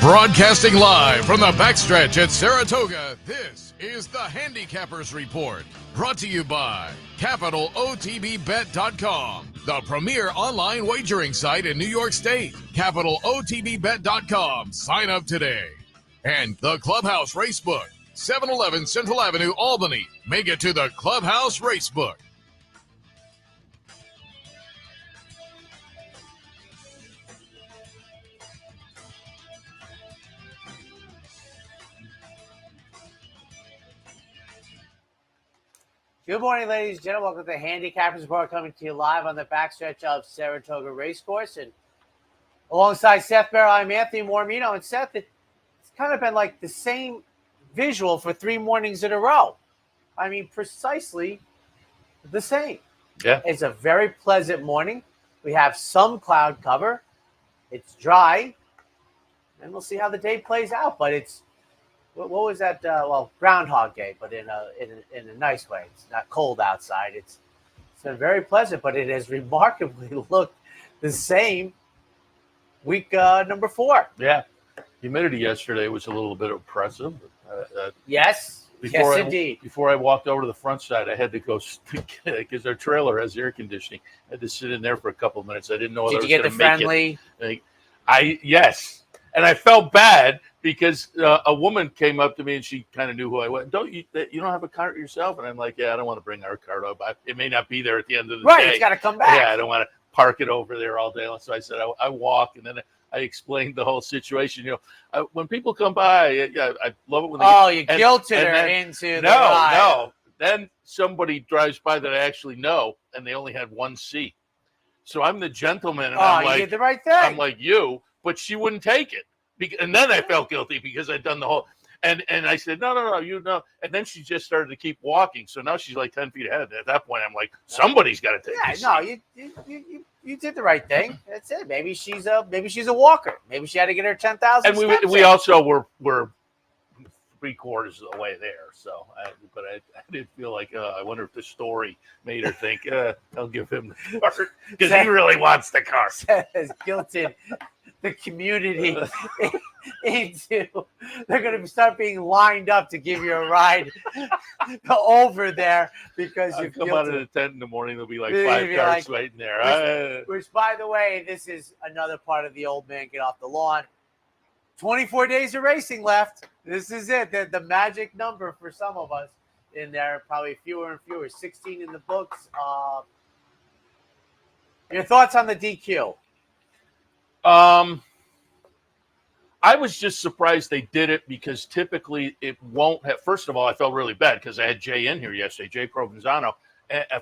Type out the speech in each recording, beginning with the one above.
Broadcasting live from the backstretch at Saratoga, this is the Handicappers Report. Brought to you by CapitalOTBBet.com, the premier online wagering site in New York State. CapitalOTBBet.com. Sign up today. And the Clubhouse Racebook, 711 Central Avenue, Albany. Make it to the Clubhouse Racebook. Good morning, ladies and gentlemen. Welcome to the Handicappers Report, coming to you live on the backstretch of Saratoga Race Course. And alongside Seth, Merrow, I'm Anthony Mormino. And Seth, it's kind of been like the same visual for 3 mornings in a row. I mean, precisely the same. Yeah. It's a very pleasant morning. We have some cloud cover. It's dry. And we'll see how the day plays out. But it's, what was that? Groundhog Day, but in a nice way. It's not cold outside. It's been very pleasant, but it has remarkably looked the same week number 4. Yeah. Humidity yesterday was a little bit oppressive. Yes, indeed. Before I walked over to the front side, I had to go because our trailer has air conditioning. I had to sit in there for a couple of minutes. I didn't know whether Did you get the friendly? Yes, and I felt bad because a woman came up to me and she kind of knew who I was. You don't have a cart yourself? And I'm like, yeah, I don't want to bring our cart up. It may not be there at the end of the day. Right, it's got to come back. Yeah, I don't want to park it over there all day. So I said, I walk, and then I explained the whole situation. You know, when people come by, I love it when they you guilted her into the ride. No. Then somebody drives by that I actually know, and they only had one seat. So I'm the gentleman, and I'm like, you did the right thing. I'm like you, but she wouldn't take it. And then I felt guilty because I'd done the whole, and I said, no, you know. And then she just started to keep walking. So now she's like 10 feet ahead. At that point, I'm like, somebody's got to take it. Yeah, no, you did the right thing. That's it. Maybe she's a walker. Maybe she had to get her 10,000. And we also were 3/4 of the way there. So, I didn't feel like, I wonder if the story made her think, I'll give him the cart because he really wants the cart. Has guilted the community into, they're going to start being lined up to give you a ride over there because you come out of the tent in the morning. There'll be like 5 cars waiting there. Which, by the way, this is another part of the old man get off the lawn. 24 days of racing left. This is it. The magic number for some of us in there. Probably fewer and fewer. 16 in the books. Your thoughts on the DQ? I was just surprised they did it because typically it won't have. First of all, I felt really bad because I had Jay in here yesterday, Jay Provenzano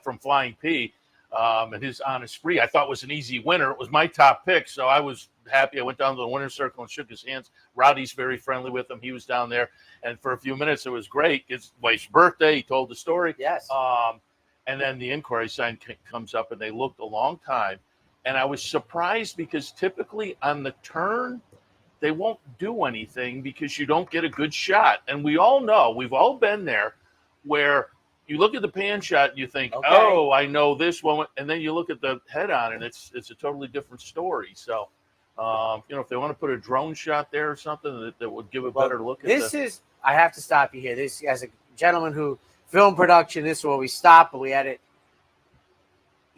from Flying P, and his Honest Free. I thought was an easy winner. It was my top pick, so I was happy. I went down to the winner's circle and shook his hands. Rowdy's very friendly with him. He was down there, and for a few minutes it was great. His wife's birthday. He told the story. Yes. And then the inquiry sign comes up, and they looked a long time. And I was surprised because typically on the turn, they won't do anything because you don't get a good shot. And we all know, we've all been there, where you look at the pan shot and you think, okay, oh, I know this one. And then you look at the head on and it's a totally different story. So, if they want to put a drone shot there or something that would give a better look at this. I have to stop you here. This, as a gentleman who film production, this is where we stop and we edit.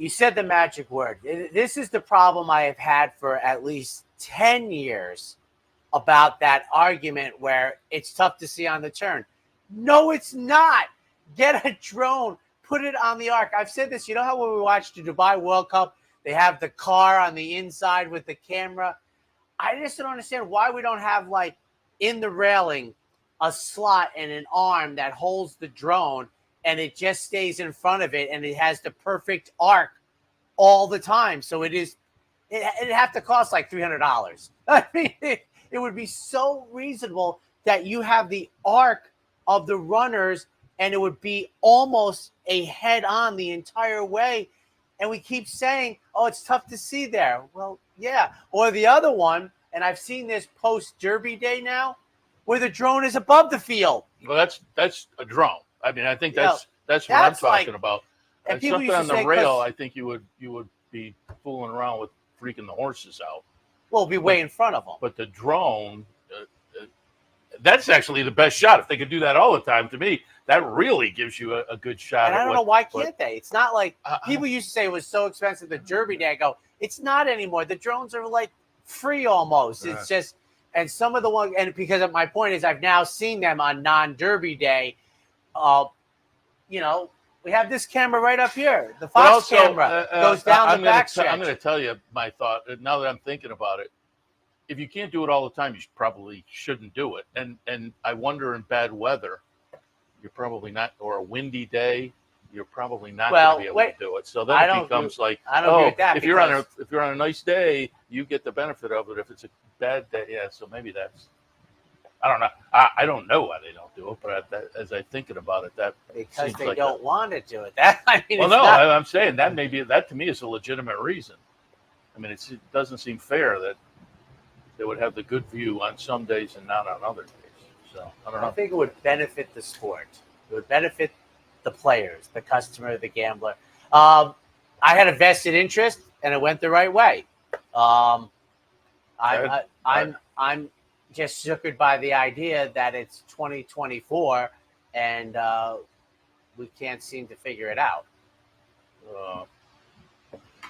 You said the magic word. This is the problem I have had for at least 10 years about that argument where it's tough to see on the turn. No, it's not. Get a drone. Put it on the arc. I've said this. You know how when we watched the Dubai World Cup, they have the car on the inside with the camera? I just don't understand why we don't have, like, in the railing, a slot and an arm that holds the drone, and it just stays in front of it, and it has the perfect arc all the time. So it'd have to cost like $300. I mean, it would be so reasonable that you have the arc of the runners, and it would be almost a head-on the entire way. And we keep saying, oh, it's tough to see there. Well, yeah. Or the other one, and I've seen this post-Derby Day now, where the drone is above the field. Well, that's a drone. I mean, I think that's what I'm talking about. And something on the rail, I think you would be fooling around with freaking the horses out. Well, it'll be way in front of them. But the drone, that's actually the best shot. If they could do that all the time, to me, that really gives you a good shot. And I don't know why can't they? It's not like people used to say it was so expensive, the Derby Day. I go, it's not anymore. The drones are like free almost. It's just, and some of the ones, and because of my point is I've now seen them on non-Derby Day. You know, we have this camera right up here. The Fox camera goes down the back stretch. I'm going to tell you my thought. Now that I'm thinking about it, if you can't do it all the time, you probably shouldn't do it. And I wonder in bad weather, you're probably not, or a windy day, you're probably not going to be able to do it. So then it becomes like, if you're on a nice day, you get the benefit of it. If it's a bad day, so maybe that's, I don't know. I don't know why they don't do it, but as I'm thinking about it, that because they like don't want to do it. That I mean, well, no, I'm saying that that to me is a legitimate reason. I mean, it doesn't seem fair that they would have the good view on some days and not on other days. So I don't know. I think it would benefit the sport. It would benefit the players, the customer, the gambler. I had a vested interest, and it went the right way. I'm just suckered by the idea that it's 2024 and we can't seem to figure it out.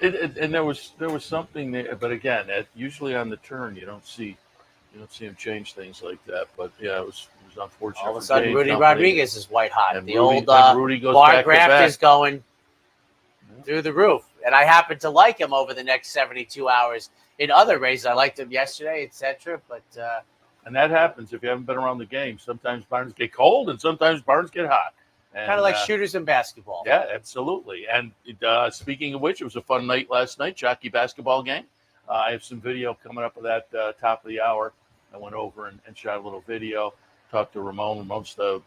And there was something there, but again, usually on the turn you don't see him change things like that. But yeah, it was unfortunate. All of a sudden, Rudy Rodriguez is white hot. And the Rudy old bar graft is going through the roof, and I happen to like him over the next 72 hours. In other races, I liked him yesterday, etc. But and that happens if you haven't been around the game. Sometimes barns get cold, and sometimes barns get hot. Kind of like shooters in basketball. Yeah, absolutely. And speaking of which, it was a fun night last night, Jockey basketball game. I have some video coming up with that top of the hour. I went over and shot a little video, talked to Ramon. Ramon's the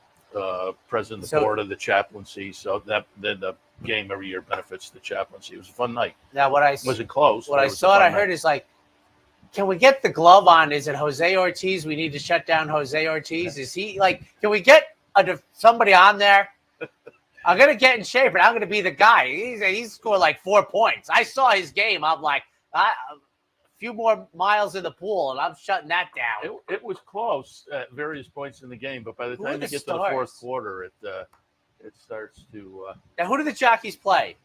president of the board of the chaplaincy. So then the game every year benefits the chaplaincy. It was a fun night. Now, wasn't close. What I saw and I heard is like, can we get the glove on? Is it Jose Ortiz? We need to shut down Jose Ortiz. Is he like, can we get somebody on there? I'm going to get in shape, and I'm going to be the guy. He's scored like 4 points. I saw his game. I'm like, a few more miles in the pool, and I'm shutting that down. It was close at various points in the game, but by the time you get to the fourth quarter, it starts to. Now, who do the jockeys play?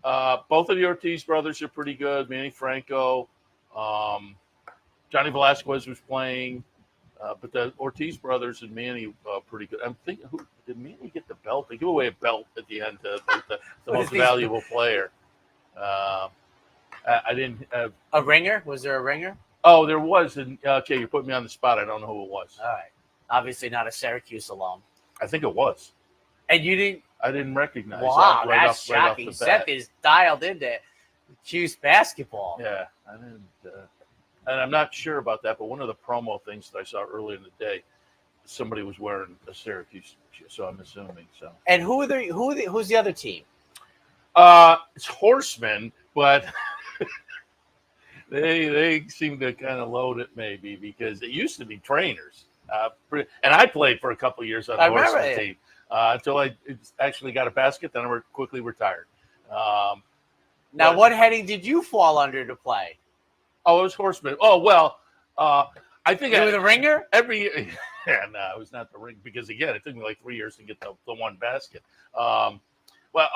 Both of the Ortiz brothers are pretty good. Manny Franco, Johnny Velasquez was playing. But the Ortiz brothers and Manny pretty good. I'm thinking, did Manny get the belt? They give away a belt at the end to the most valuable player. I didn't have a ringer. Was there a ringer? Oh, there was. And okay, you're putting me on the spot. I don't know who it was. All right, obviously not a Syracuse alum. I think it was. And you didn't? I didn't recognize. Wow, that's shocking. Seth is dialed into Cuse basketball. Yeah, I didn't. And I'm not sure about that, but one of the promo things that I saw earlier in the day, somebody was wearing a Syracuse, so I'm assuming so. And who's the other team? It's Horsemen, but they seem to kind of load it maybe because it used to be trainers. And I played for a couple of years on the Horsemen team until I actually got a basket, then I quickly retired. Now, what heading did you fall under to play? Oh, it was Horseman. Oh, well, I think you were the ringer? It was not the ring because, again, it took me like 3 years to get the one basket. Well,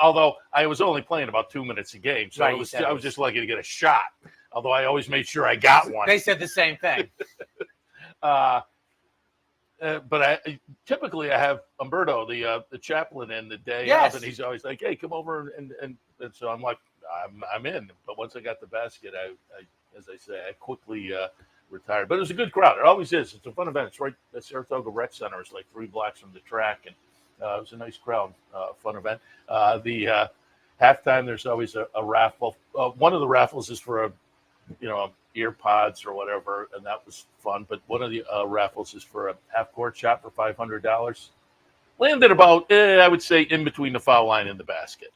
although I was only playing about 2 minutes a game, so I was just lucky to get a shot, although I always made sure I got one. They said the same thing. But typically I have Umberto, the chaplain, in the day of, and he's always like, hey, come over. And so I'm like, I'm in. But once I got the basket, I as I say, I quickly retired. But it was a good crowd. It always is. It's a fun event. It's right at Saratoga Rec Center. It's like 3 blocks from the track. And it was a nice crowd, fun event. The halftime, there's always a raffle. One of the raffles is for ear pods or whatever, and that was fun. But one of the raffles is for a half-court shot for $500. Landed about, I would say, in between the foul line and the basket.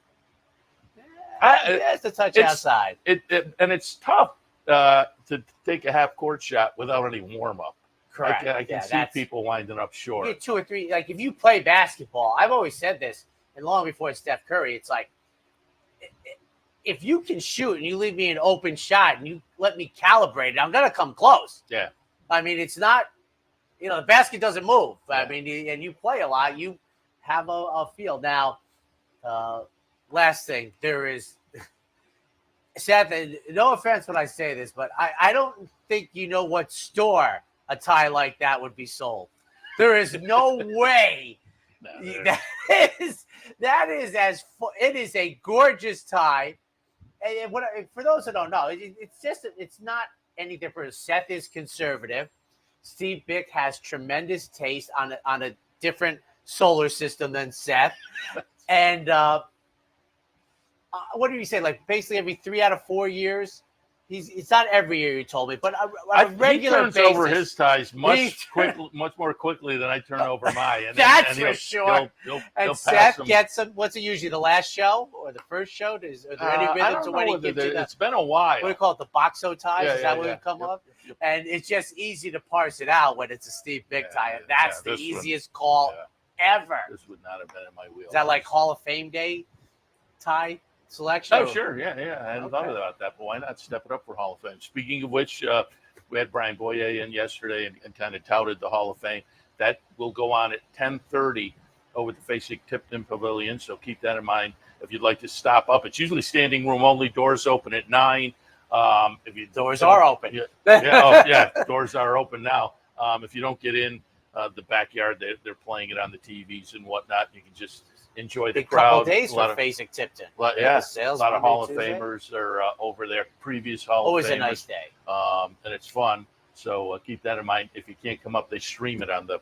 That's a touch outside. And it's tough to take a half-court shot without any warm-up. Correct. I can see people winding up short. You get 2 or 3. Like, if you play basketball, I've always said this, and long before Steph Curry, it's like, if you can shoot and you leave me an open shot and you let me calibrate it, I'm going to come close. Yeah. I mean, it's not the basket doesn't move. Yeah. I mean, and you play a lot. You have a field. Now, last thing, there is, Seth, and no offense when I say this, but I don't think you know what store a tie like that would be sold. There is no way. That is it is a gorgeous tie. And for those who don't know, it's not any different. Seth is conservative. Steve Bick has tremendous taste on a different solar system than Seth. And what do you say? Like basically every 3 out of 4 years. It's not every year, you told me, but on a regular he turns basis, over his ties much more quickly than I turn over mine. And that's for sure. He'll Seth gets them. What's it usually, the last show or the first show? Are there any rhythm to when he gives you it's been a while. What do you call it? The boxo ties? Is that what we come up? Yep. And it's just easy to parse it out when it's a Steve Bick tie. And that's the easiest one, call ever. This would not have been in my wheel. Is that like Hall of Fame Day tie selection? Oh, sure. Yeah. I hadn't thought about that, but why not step it up for Hall of Fame? Speaking of which, we had Brian Boyer in yesterday and kind of touted the Hall of Fame. That will go on at 10:30 over at the Facing Tipton Pavilion, so keep that in mind if you'd like to stop up. It's usually standing room only. Doors open at 9. Doors are open. Doors are open now. If you don't get in the backyard, they're playing it on the TVs and whatnot. You can just enjoy the crowd. A couple days for Facing Tipton. A lot of Hall of Famers are over there. Previous Hall of Famers. Always a nice day. And it's fun. So keep that in mind. If you can't come up, they stream it on the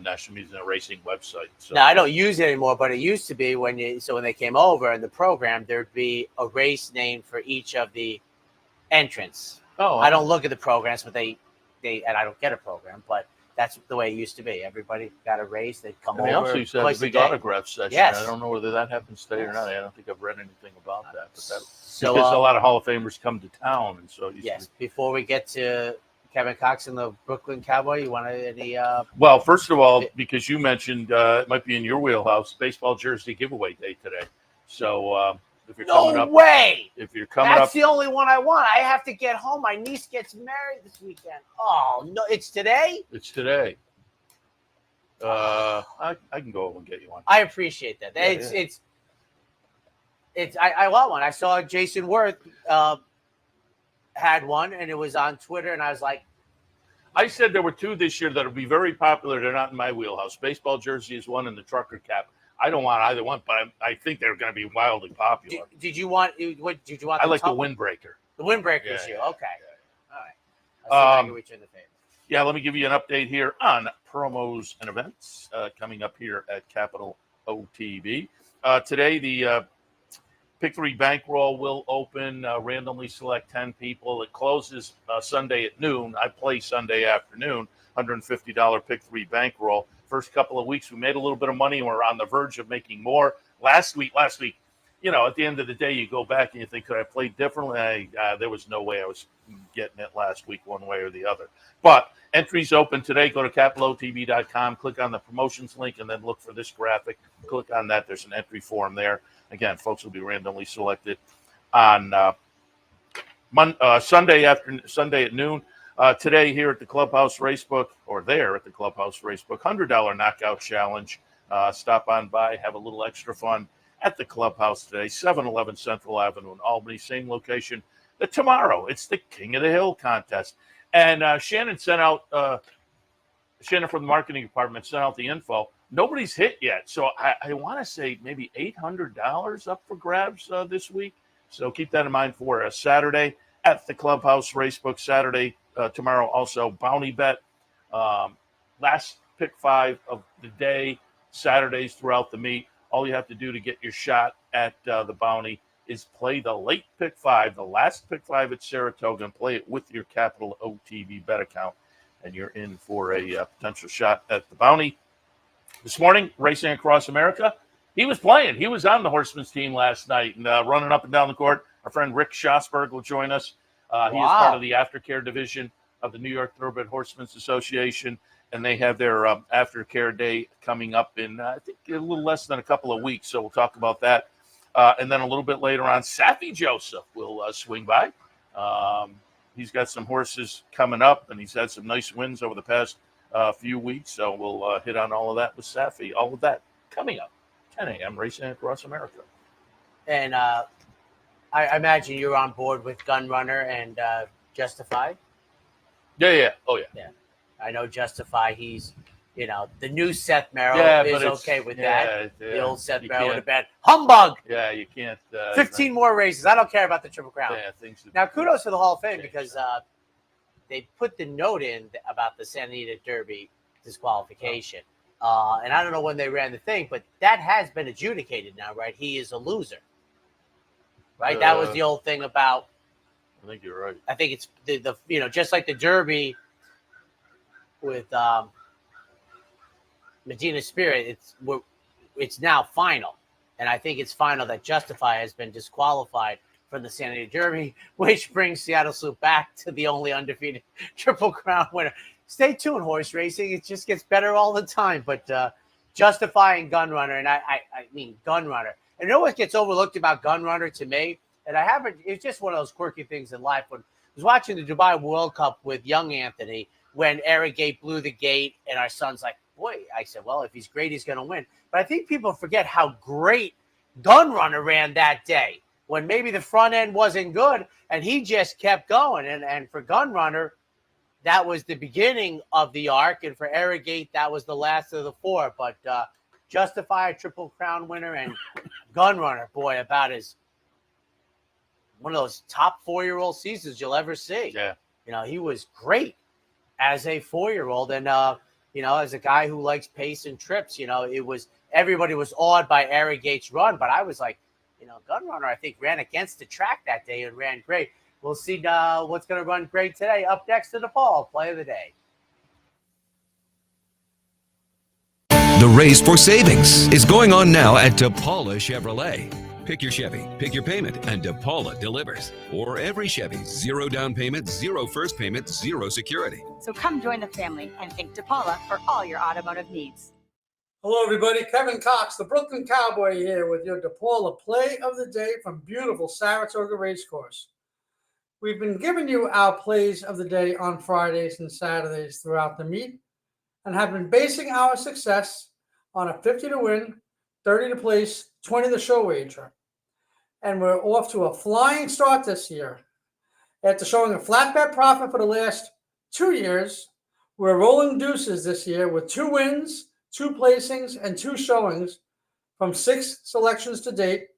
National Music and Racing website. So. Now, I don't use it anymore, but it used to be when they came over in the program, there'd be a race named for each of the entrants. Oh, I don't look at the programs, but they and I don't get a program, but that's the way it used to be. Everybody got a race. They'd come over. They also used to have a big autograph session. Yes. I don't know whether that happens today or not. I don't think I've read anything about that. But so, because a lot of Hall of Famers come to town, and so before we get to Kevin Cox and the Brooklyn Cowboy, you want any? Well, first of all, because you mentioned it might be in your wheelhouse, baseball jersey giveaway day today. So if you're coming up, if you're coming that's the only one I want. I have to get home. My niece gets married this weekend. Oh no, it's today. It's today. I can go over and get you one. I appreciate that. I want one. I saw Jason Worth had one, and it was on Twitter, and I was like, I said there were two this year that will be very popular. They're not in my wheelhouse. Baseball jersey is one, and the trucker cap. I don't want either one, but I think they're going to be wildly popular. Did you want? What did you want? I like the windbreaker. The windbreaker is you. Okay. All right. I'll see if I can reach you in the favor. Yeah, let me give you an update here on promos and events coming up here at Capital OTB. Today, the Pick 3 Bankroll will open, randomly select 10 people. It closes Sunday at noon. I play Sunday afternoon, $150 Pick 3 Bankroll. First couple of weeks, we made a little bit of money, and we're on the verge of making more. Last week, at the end of the day, you go back and you think, could I play differently? There was no way I was getting it last week one way or the other. But entries open today. Go to capitalotv.com, click on the promotions link, and then look for this graphic. Click on that. There's an entry form there. Again, folks will be randomly selected on Sunday at noon. Today here at the Clubhouse Racebook, or there at the Clubhouse Racebook, $100 knockout challenge. Stop on by, have a little extra fun at the Clubhouse today, 711 Central Avenue in Albany, same location. Tomorrow, it's the King of the Hill contest. And Shannon from the marketing department sent out the info. Nobody's hit yet. So I want to say maybe $800 up for grabs this week. So keep that in mind for Saturday at the Clubhouse Racebook. Saturday, tomorrow also Bounty Bet. Last pick 5 of the day, Saturdays throughout the meet. All you have to do to get your shot at the Bounty is play the late pick 5, the last pick 5 at Saratoga, and play it with your Capital OTB bet account, and you're in for a potential shot at the Bounty. This morning, Racing Across America, he was playing. He was on the Horsemen's team last night and running up and down the court. Our friend Rick Schosberg will join us. He is part of the aftercare division of the New York Thoroughbred Horsemen's Association, and they have their aftercare day coming up in, I think, a little less than a couple of weeks. So we'll talk about that. And then a little bit later on, Saffy Joseph will swing by. He's got some horses coming up, and he's had some nice wins over the past few weeks. So we'll hit on all of that with Safi. All of that coming up 10 a.m. racing across America. And I imagine you're on board with Gunrunner and Justify. Yeah. Oh, yeah. Yeah. I know Justify. He's, the new Seth Merrow is okay with that. Yeah, the old Seth you Merrow would can't- have been humbug. Yeah, you can't. 15 more races. I don't care about the Triple Crown. Yeah, things Now, kudos to the Hall of Fame change because they put the note in about the Santa Anita Derby disqualification. And I don't know when they ran the thing, but that has been adjudicated now, right? He is a loser. Right? That was the old thing about. I think you're right. I think it's the just like the Derby with Medina Spirit, it's now final. And I think it's final that Justify has been disqualified from the Santa Anita Derby, which brings Seattle Sloop back to the only undefeated Triple Crown winner. Stay tuned, horse racing. It just gets better all the time. But Justify and Gunrunner, and I mean Gunrunner. And you know what gets overlooked about Gunrunner to me? And it's just one of those quirky things in life. When I was watching the Dubai World Cup with young Anthony, when Eric Gate blew the gate, and our son's like, boy, I said, well, if he's great, he's going to win. But I think people forget how great Gunrunner ran that day when maybe the front end wasn't good, and he just kept going. And for Gunrunner, that was the beginning of the arc, and for Eric Gate, that was the last of the four. But Justify, Triple Crown winner, and Gunrunner, boy, about as one of those top 4-year-old seasons you'll ever see. Yeah. He was great as a 4-year-old. And, as a guy who likes pace and trips, everybody was awed by Eric Gates' run. But I was like, Gunrunner, I think, ran against the track that day and ran great. We'll see what's going to run great today. Up next to DePaul, play of the day. The race for savings is going on now at DePaula Chevrolet. Pick your Chevy, pick your payment, and DePaula delivers. Or every Chevy, 0 down payment, 0 first payment, 0 security. So come join the family and think DePaula for all your automotive needs. Hello, everybody. Kevin Cox, the Brooklyn Cowboy here with your DePaula play of the day from beautiful Saratoga Race Course. We've been giving you our plays of the day on Fridays and Saturdays throughout the meet and have been basing our success on a 50 to win, 30 to place, 20 to show wager. And we're off to a flying start this year. After showing a flat bet profit for the last 2 years, we're rolling deuces this year with 2 wins, 2 placings, and 2 showings from 6 selections to date,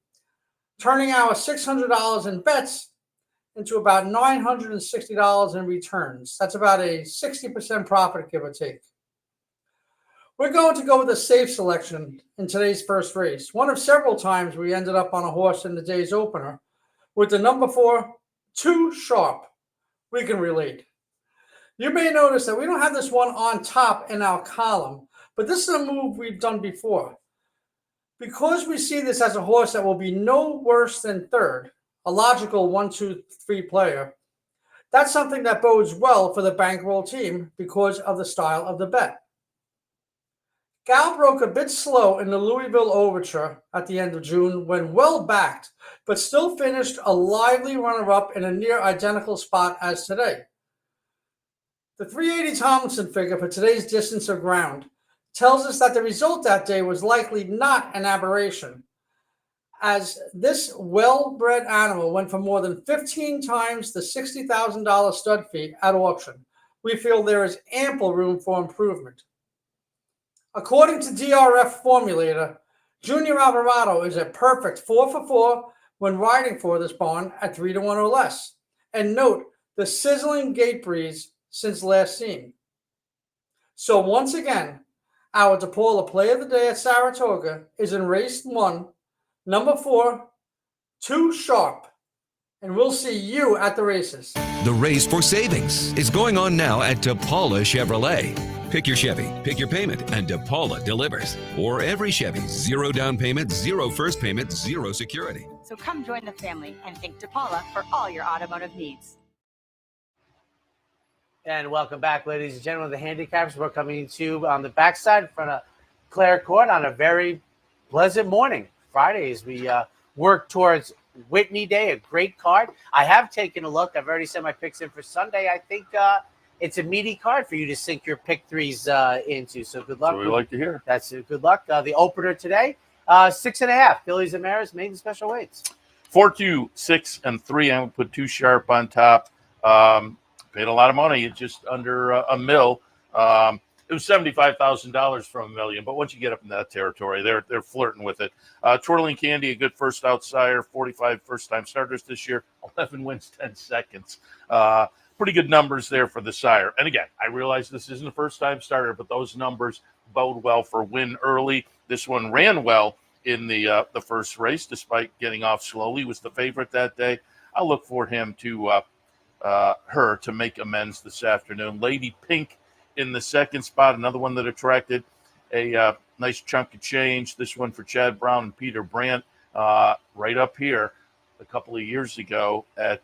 turning our $600 in bets into about $960 in returns. That's about a 60% profit, give or take. We're going to go with a safe selection in today's first race. One of several times we ended up on a horse in the day's opener with the number 4, Too Sharp. We can relate. You may notice that we don't have this one on top in our column, but this is a move we've done before. Because we see this as a horse that will be no worse than third, a logical 1, 2, 3 player, that's something that bodes well for the bankroll team because of the style of the bet. Gal broke a bit slow in the Louisville Overture at the end of June when well backed, but still finished a lively runner-up in a near identical spot as today. The 380 Tomlinson figure for today's distance of ground tells us that the result that day was likely not an aberration, as this well-bred animal went for more than 15 times the $60,000 stud fee at auction. We feel there is ample room for improvement. According to DRF Formulator, Junior Alvarado is a perfect 4 for 4 when riding for this barn at 3 to 1 or less. And note the sizzling gate breeze since last seen. So once again, our DePaula play of the day at Saratoga is in race 1, number 4, Too Sharp. And we'll see you at the races. The race for savings is going on now at DePaula Chevrolet. Pick your Chevy, pick your payment, and DePaula delivers. Or every Chevy, 0 down payment, 0 first payment, 0 security. So come join the family and think DePaula for all your automotive needs. And welcome back, ladies and gentlemen. The Handicappers, we're coming to you on the backside in front of Clare Court on a very pleasant morning. Friday as we work towards Whitney Day, a great card. I have taken a look. I've already sent my picks in for Sunday. I think it's a meaty card for you to sink your pick threes into. So good luck. That's what we like to hear. That's good luck. The opener today, 6.5. Phillies and Merrows maiden special weights. 4, 2, 6, and 3. I'm going to put 2 sharp on top. Paid a lot of money, just under a mil. It was $75,000 from $1 million, but once you get up in that territory, they're flirting with it. Twirling Candy, a good first outsider, 45 first-time starters this year, 11 wins, 10 seconds. Pretty good numbers there for the sire. And again, I realize this isn't a first-time starter, but those numbers bode well for win early. This one ran well in the first race, despite getting off slowly. Was the favorite that day. I'll look for him to her to make amends this afternoon. Lady Pink in the second spot, another one that attracted a nice chunk of change. This one for Chad Brown and Peter Brandt, right up here a couple of years ago at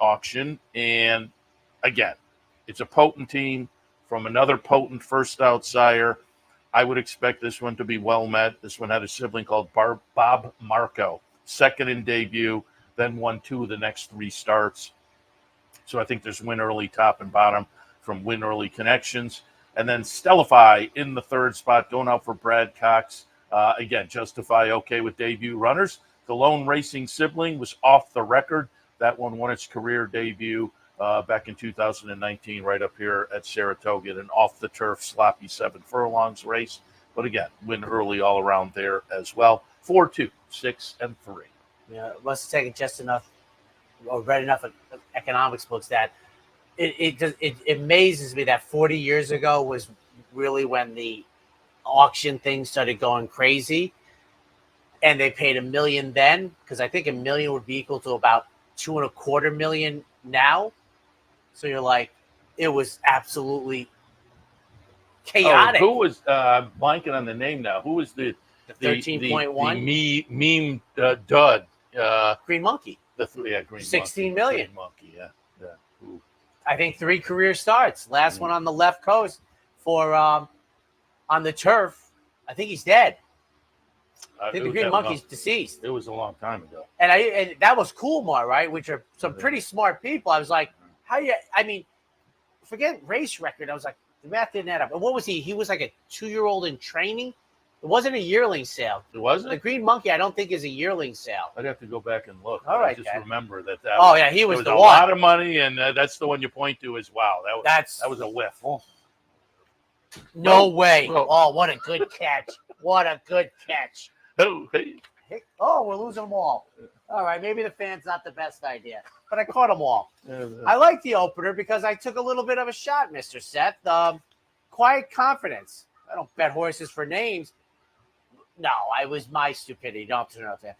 auction. And again, it's a potent team from another potent first outsider. I would expect this one to be well met. This one had a sibling called Bob Marco, second in debut, then won 2 of the next 3 starts. So I think there's win early top and bottom from win early connections. And then Stellify in the third spot, going out for Brad Cox. Again, Justify okay with debut runners. The lone racing sibling was off the record. That one won its career debut back in 2019, right up here at Saratoga, in an off-the-turf sloppy 7 furlongs race. But again, win early all around there as well. 4, 2, 6, and 3. Yeah, must have taken just enough or read enough of economics books that it amazes me that 40 years ago was really when the auction thing started going crazy, and they paid $1 million then, because I think $1 million would be equal to about $2.25 million now. So you're like, it was absolutely chaotic. Who was blanking on the name now? Who was the 13.1 meme dud? Green Monkey. Green 16 million. Green Monkey, yeah. Ooh. I think 3 career starts. Last one on the left coast for on the turf. I think he's dead. I think the Green Monkey's deceased. It was a long time ago. And that was Coolmore, right? Which are some pretty smart people. I was like, forget race record. I was like, the math didn't add up. And what was he? He was like a 2-year-old in training. It wasn't a yearling sale. It wasn't? The Green Monkey, I don't think, is a yearling sale. I'd have to go back and look. All right, I just remember that. He was the a one. lot of money, and that's the one you point to as wow. That was a whiff. Oh. No way. Oh, what a good catch. What a good catch. Oh, hey. Oh, we're losing them all. All right, maybe the fan's not the best idea, but I caught them all. I like the opener because I took a little bit of a shot, Mr. Seth. Quiet Confidence. I don't bet horses for names. No, it was my stupidity. Don't turn out that.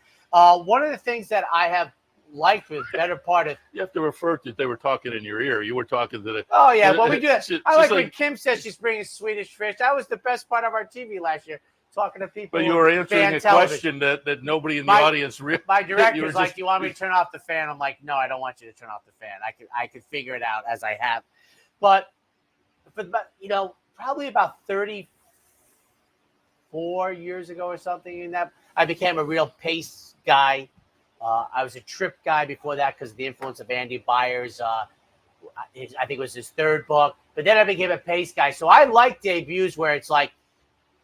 One of the things that I have liked with better part of... You have to refer to they were talking in your ear. You were talking to the... Oh, yeah, well, we do that. I like when Kim says she's bringing Swedish fish. That was the best part of our TV last year, talking to people. But you were answering a question that nobody in the audience... My director's like, do you want me to turn off the fan? I'm like, no, I don't want you to turn off the fan. I could figure it out as I have. But probably about 34 years ago or something in that, I became a real pace guy. I was a trip guy before that because of the influence of Andy Byers. I think it was his 3rd book. But then I became a pace guy. So I like debuts where it's like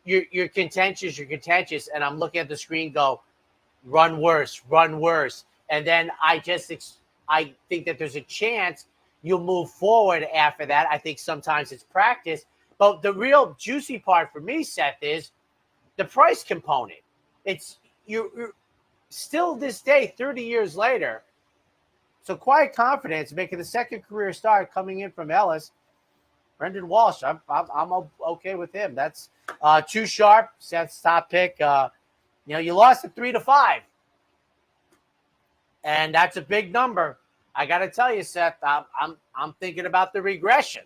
you're contentious, and I'm looking at the screen go, run worse. And then I think that there's a chance you'll move forward after that. I think sometimes it's practice. But the real juicy part for me, Seth, is the price component. It's you're still this day, 30 years later. So Quiet Confidence making the 2nd career start coming in from Ellis. Brendan Walsh, I'm okay with him. That's too sharp. Seth's top pick. You lost at 3-5, and that's a big number. I got to tell you, Seth, I'm thinking about the regression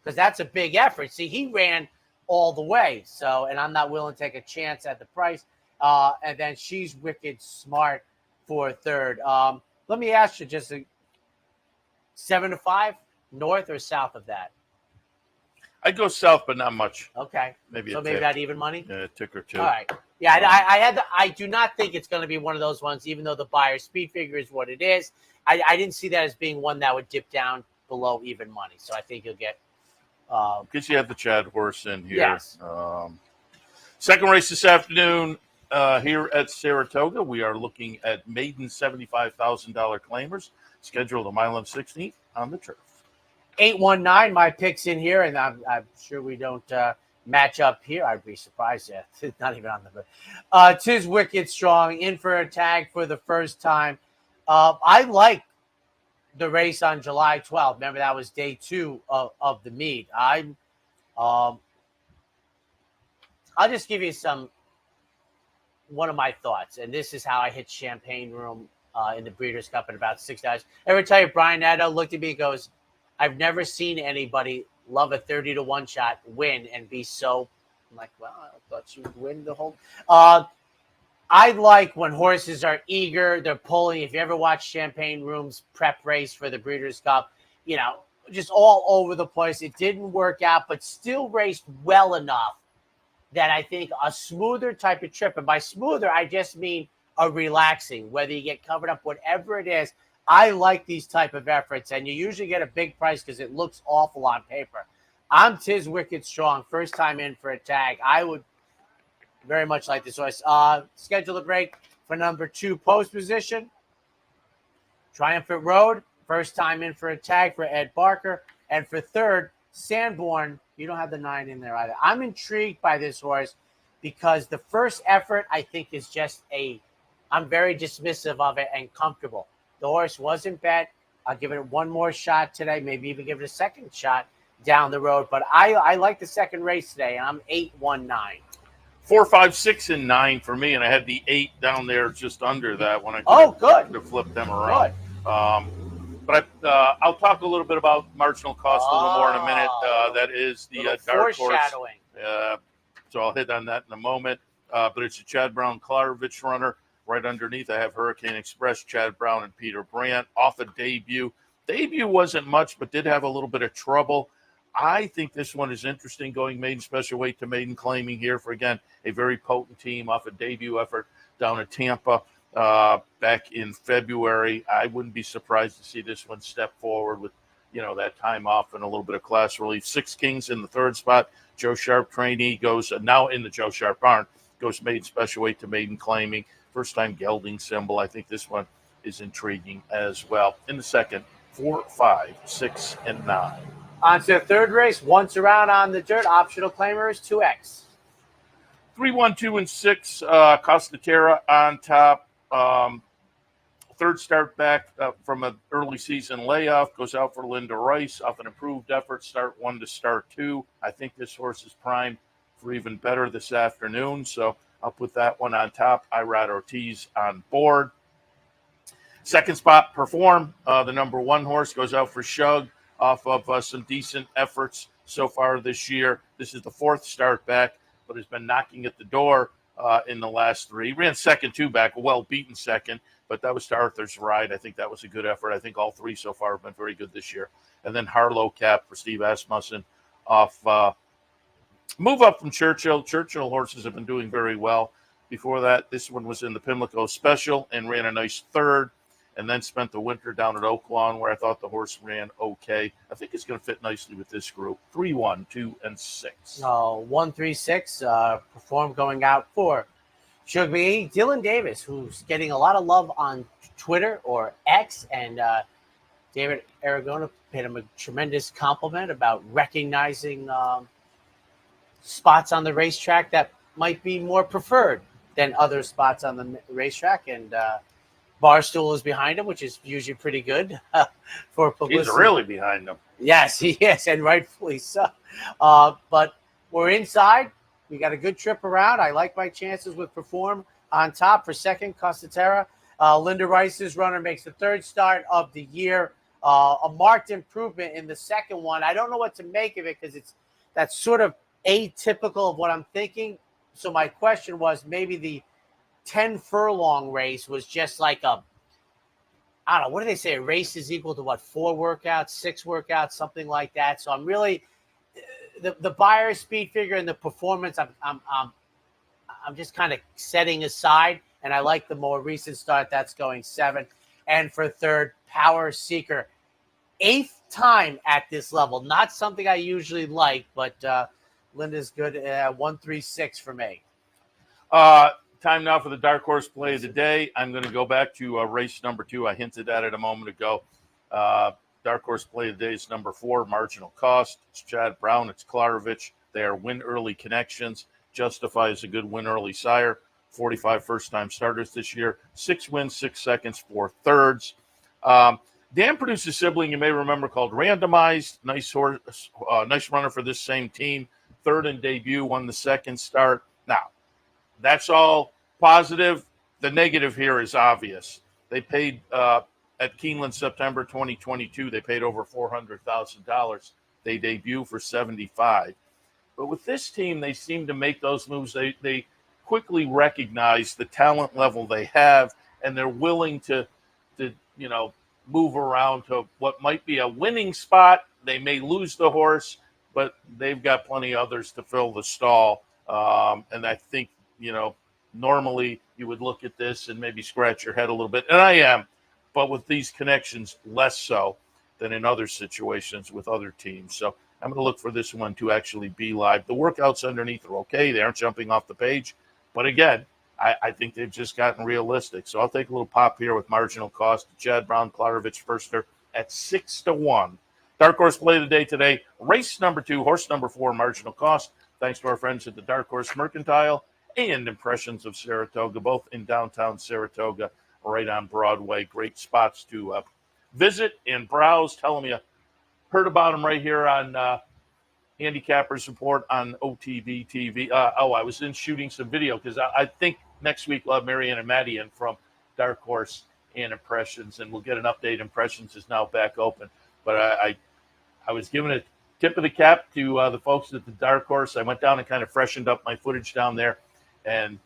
because that's a big effort. See, he ran all the way, and I'm not willing to take a chance at the price. And then She's Wicked Smart for 3rd. Let me ask you, just 7-5, north or south of that? I'd go south, but not much. Okay. Maybe not even money? Yeah, a tick or 2. All right. Yeah, I do not think it's going to be one of those ones, even though the buyer speed figure is what it is. I didn't see that as being one that would dip down below even money. So I think you'll get. Because you have the Chad horse in here. Yes. Second race this afternoon here at Saratoga. We are looking at maiden $75,000 claimers, scheduled a mile and 16th on the turf. 819, my picks in here, and I'm sure we don't match up here. I'd be surprised. Yeah, it's not even on the. Tis Wicked Strong in for a tag for the first time. I like the race on July 12th. Remember, that was day 2 of the meet. I'll just give you one of my thoughts, and this is how I hit Champagne Room in the Breeders' Cup in about 6 hours. Ever tell you, Brian Nadeau looked at me and goes, I've never seen anybody love a 30-1 shot win and be so. I'm like, well, I thought you would win the whole. I like when horses are eager, they're pulling. If you ever watch Champagne Room's prep race for the Breeders' Cup, just all over the place. It didn't work out, but still raced well enough that I think a smoother type of trip, and by smoother, I just mean a relaxing, whether you get covered up, whatever it is. I like these type of efforts, and you usually get a big price because it looks awful on paper. I'm Tis Wicked Strong, first time in for a tag. I would very much like this horse. Schedule a break for number 2 post position. Triumphant Road, first time in for a tag for Ed Barker. And for third, Sanborn. You don't have the 9 in there either. I'm intrigued by this horse because the first effort, I think, is just I'm very dismissive of it and comfortable. The horse wasn't bet. I'll give it one more shot today, maybe even give it a second shot down the road. But I like the second race today, and I'm 819. 4, 5, 6, and 9 for me, and I had the 8 down there just under that when I could have flipped them around. But I'll talk a little bit about marginal cost a little more in a minute. That is the dark horse. Foreshadowing. So I'll hit on that in a moment. But it's a Chad Brown-Klarovich runner. Right underneath, I have Hurricane Express, Chad Brown, and Peter Brandt off a debut. Debut wasn't much, but did have a little bit of trouble. I think this one is interesting, going maiden special weight to maiden claiming here for, again, a very potent team off a debut effort down at Tampa back in February. I wouldn't be surprised to see this one step forward with, that time off and a little bit of class relief. 6 Kings in the third spot. Joe Sharp trainee goes now in the Joe Sharp barn, goes maiden special weight to maiden claiming. First time gelding symbol. I think this one is intriguing as well. In the second, 4, 5, 6, and 9. On to the third race, once around on the dirt, optional claimers, 2X. 3, 1, 2, and 6, Costa Terra on top. Third start back from an early season layoff, goes out for Linda Rice off an improved effort, start 1 to start 2. I think this horse is primed for even better this afternoon, so I'll put that one on top. Irad Ortiz on board. Second spot, Perform. The number 1 horse goes out for Shug off of some decent efforts so far this year. This is the 4th start back, but has been knocking at the door in the last 3. He ran second, 2 back, a well-beaten second, but that was to Arthur's Ride. I think that was a good effort. I think all 3 so far have been very good this year. And then Harlow Cap for Steve Asmussen off move up from Churchill. Churchill horses have been doing very well. Before that, this one was in the Pimlico Special and ran a nice 3rd, and then spent the winter down at Oaklawn where I thought the horse ran okay. I think it's going to fit nicely with this group. 3, 1, 2, and 6. 1, 3, 6. Perform going out for Shug McGee. Dylan Davis, who's getting a lot of love on Twitter or X, and David Aragona paid him a tremendous compliment about recognizing spots on the racetrack that might be more preferred than other spots on the racetrack, and Barstool is behind him, which is usually pretty good for publicity. He's really behind him. Yes, he is, and rightfully so. But we're inside. We got a good trip around. I like my chances with Perform on top for second. Costa Terra. Linda Rice's runner makes the 3rd start of the year. A marked improvement in the second one. I don't know what to make of it because that's sort of atypical of what I'm thinking. So my question was, maybe the 10 furlong race was just like I don't know, what do they say? A race is equal to what, 4 workouts, 6 workouts, something like that. So I'm really the buyer speed figure and the performance. I'm just kind of setting aside, and I like the more recent start that's going 7. And for third, Power Seeker. 8th time at this level. Not something I usually like, but Linda's good at 136 for me. Time now for the dark horse play of the day. I'm going to go back to race number 2. I hinted at it a moment ago. Dark horse play of the day is number 4, Marginal Cost. It's Chad Brown. It's Klarovich. They are win early connections. Justify is a good win early sire. 45 first-time starters this year. 6 wins, 6 seconds, 4 thirds. Dan produced a sibling you may remember called Randomized. Nice horse, nice runner for this same team. 3rd in debut, won the 2nd start. Now, that's all positive. The negative here is obvious. They paid at Keeneland September 2022. They paid over $400,000. They debut for $75,000. But with this team, they seem to make those moves. They quickly recognize the talent level they have, and they're willing to move around to what might be a winning spot. They may lose the horse, but they've got plenty of others to fill the stall. And I think, normally you would look at this and maybe scratch your head a little bit. And I am, but with these connections, less so than in other situations with other teams. So I'm going to look for this one to actually be live. The workouts underneath are okay. They aren't jumping off the page. But again, I think they've just gotten realistic. So I'll take a little pop here with Marginal Cost. Chad Brown, Klarovich, Firster at 6-1. Dark horse play of the day today. Race number 2, horse number 4, Marginal Cost. Thanks to our friends at the Dark Horse Mercantile and Impressions of Saratoga, both in downtown Saratoga, right on Broadway. Great spots to visit and browse. Tell them you heard about them right here on Handicappers Report on OTV TV. I was in shooting some video because I think next week we'll have Marianne and Maddie in from Dark Horse and Impressions, and we'll get an update. Impressions is now back open. But I was giving a tip of the cap to the folks at the Dark Horse. I went down and kind of freshened up my footage down there, and